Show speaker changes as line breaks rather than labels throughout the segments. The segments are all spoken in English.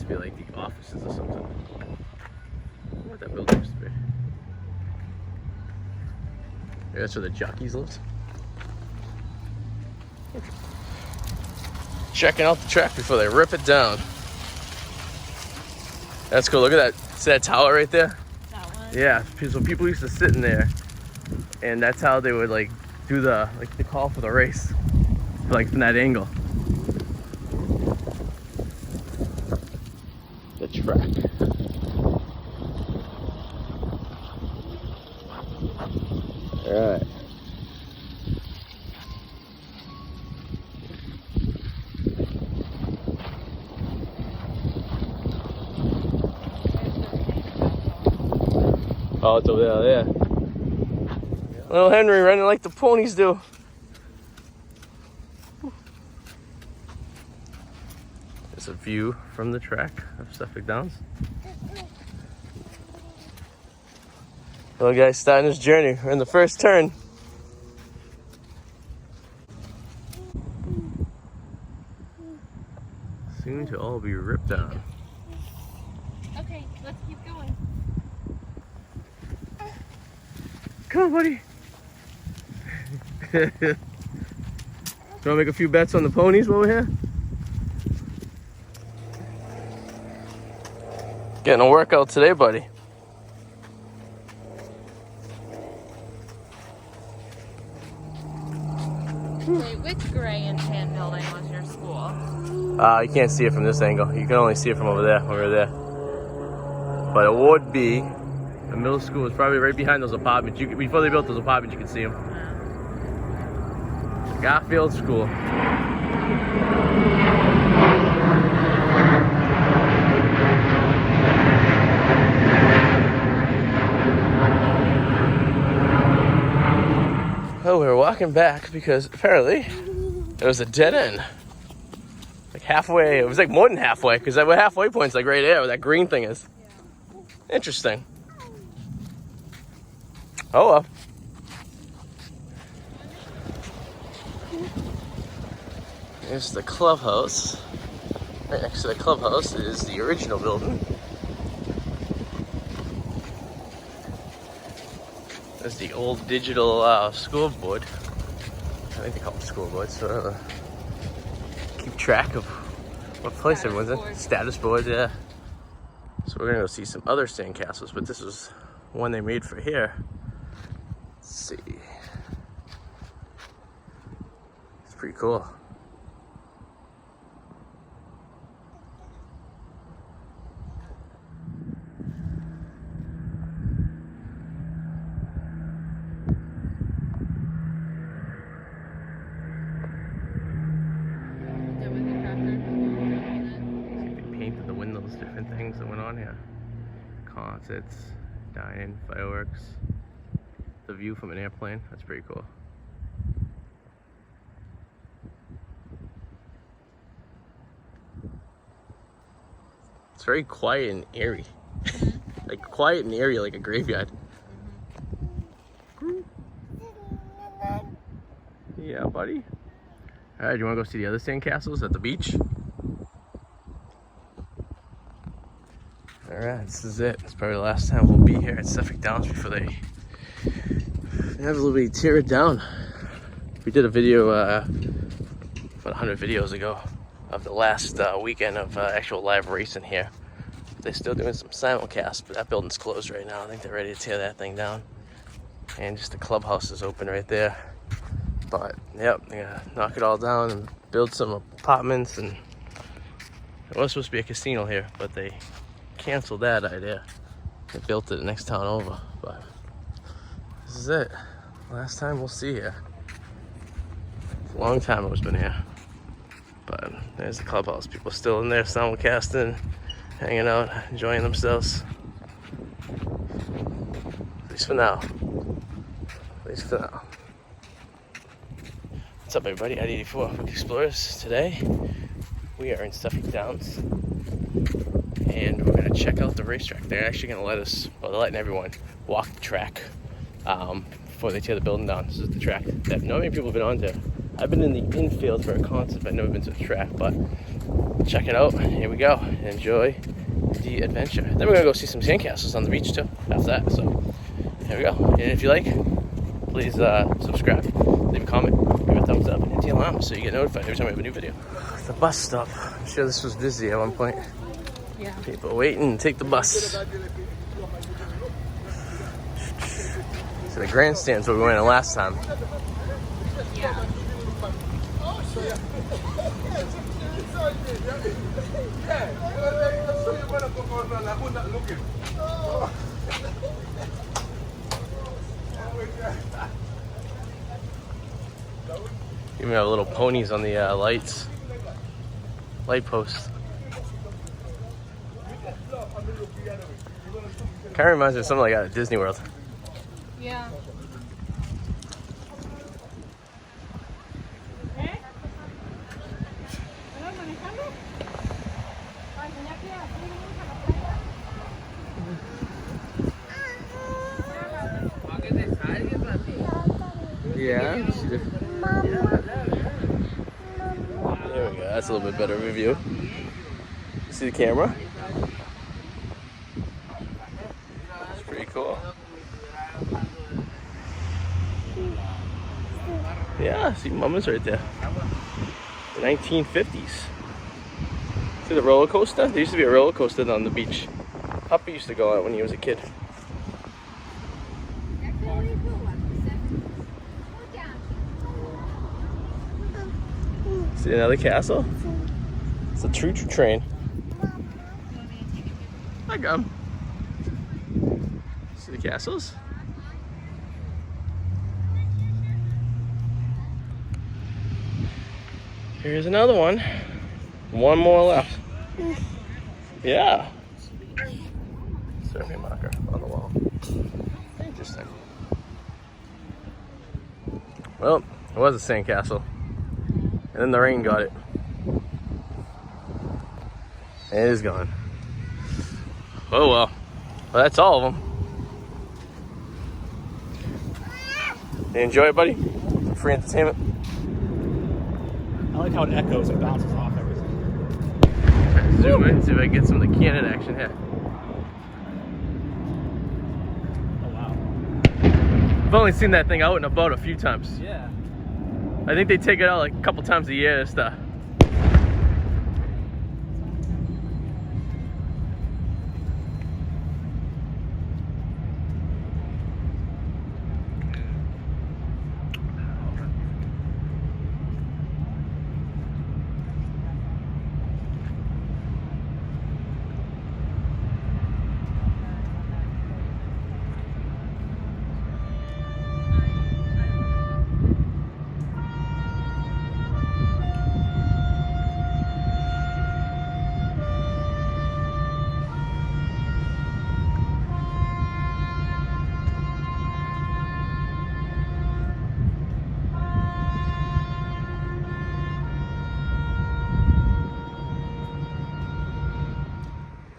be like the offices or something. I wonder what that building used to be. Maybe that's where the jockeys lived. Checking out the track before they rip it down. That's cool. Look at that. See that tower right there?
That one?
Yeah. So people used to sit in there, and that's how they would like do the call for the race, like from that angle. The track. All right. Oh, it's over there, yeah. Little Henry running like the ponies do. There's a view from the track of Suffolk Downs. Little guy's starting his journey. We're in the first turn. Soon to all be ripped down.
Okay, let's keep going.
Come on, buddy. You want to make a few bets on the ponies while we're here? Getting a workout today, buddy.
Wait, which gray and tan building was your school?
You can't see it from this angle. You can only see it from over there, when we were there. But it would be, the middle school is probably right behind those apartments. Before they built those apartments, you could see them. Garfield School. Oh, we were walking back because apparently there was a dead end. Like halfway, it was like more than halfway, because that halfway point's like right there where that green thing is. Interesting. Oh well. Here's the clubhouse. Right next to the clubhouse is the original building. There's the old digital scoreboard. I think they call them scoreboards, so keep track of what place everyone's in. Status boards, yeah. So we're gonna go see some other sandcastles, but this was one they made for here. Let's see. It's pretty cool. Different things that went on here. Concerts, dining, fireworks. The view from an airplane, that's pretty cool. It's very quiet and eerie. Like quiet and eerie, like a graveyard. Yeah, buddy. Alright, do you want to go see the other sandcastles at the beach? Alright, this is it. It's probably the last time we'll be here at Suffolk Downs before they inevitably tear it down. We did a video about 100 videos ago of the last weekend of actual live racing here. They're still doing some simulcast, but that building's closed right now. I think they're ready to tear that thing down. And just the clubhouse is open right there. But, yep, they're gonna knock it all down and build some apartments. And it was supposed to be a casino here, but they canceled that idea. They built it the next town over, but this is it. Last time we'll see here. It's a long time it's been here. But there's the clubhouse. People still in there simulcasting, hanging out, enjoying themselves. At least for now. At least for now. What's up, everybody? Arty 84 Quick Explorers. Today we are in Suffolk Downs, and we're gonna check out the racetrack. They're actually gonna let us, well, they're letting everyone walk the track before they tear the building down. This is the track that not many people have been on to. I've been in the infield for a concert, but I've never been to the track, but check it out. Here we go. Enjoy the adventure. Then we're gonna go see some sandcastles on the beach too after that. So here we go. And if you like, please subscribe, leave a comment, give a thumbs up, and hit the alarm so you get notified every time we have a new video. The bus stop. I'm sure this was busy at one point.
Yeah.
People waiting to take the bus. So the grandstand's where we went in last time.
Yeah.
Even have little ponies on the light post. Kind of reminds me of something like that at Disney World.
Yeah.
Yeah. There we go. That's a little bit better review. See the camera? It's pretty cool. Yeah, see Mama's right there. The 1950s. See the roller coaster? There used to be a roller coaster on the beach. Puppy used to go on it when he was a kid. See another castle? It's a choo-choo train. Hi, Gum. See the castles? Here's another one. One more left. Yeah. Survey marker on the wall. Interesting. Well, it was a sandcastle. And then the rain got it. And it is gone. Oh well. Well, that's all of them. You enjoy it, buddy? Free entertainment?
I like how it echoes and bounces off everything.
Zoom in, see if I can get some of the cannon action here.
Oh wow.
I've only seen that thing out and about a few times.
Yeah.
I think they take it out like a couple times a year and stuff.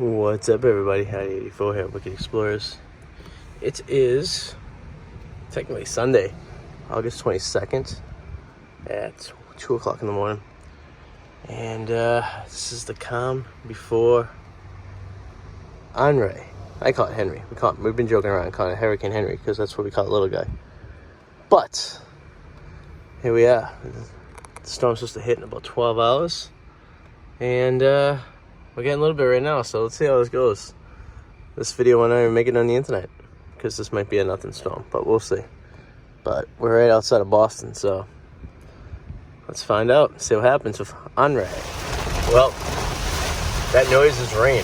What's up, everybody? Howdy 84 here, Wicked Explorers. It is technically Sunday, August 22nd at 2 o'clock in the morning. And this is the calm before Henri. I call it Henry. We've been joking around calling it Hurricane Henry because that's what we call the little guy. But here we are. The storm's supposed to hit in about 12 hours. And we're getting a little bit right now, so let's see how this goes. This video will not even make it on the internet because this might be a nothing storm, but we'll see. But we're right outside of Boston, so let's find out, see what happens with Henri. Well, that noise is rain.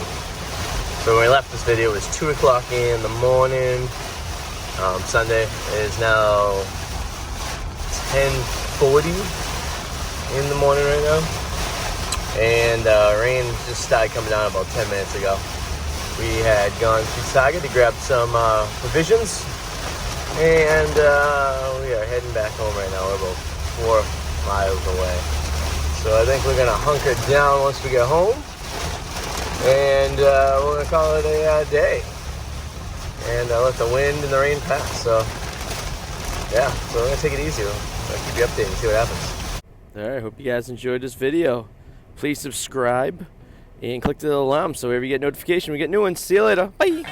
So when we left this video, it was 2 o'clock in the morning. Sunday. It is now 10:40 in the morning right now. And rain just started coming down about 10 minutes ago. We had gone to Target to grab some provisions, and we are heading back home right now. We're about 4 miles away. So I think we're gonna hunker down once we get home, and we're gonna call it a day, and let the wind and the rain pass. So yeah, so we're gonna take it easy. I'll keep you updated and see what happens. Alright, hope you guys enjoyed this video. Please subscribe and click the alarm so whenever you get notification, we get new ones. See you later. Bye.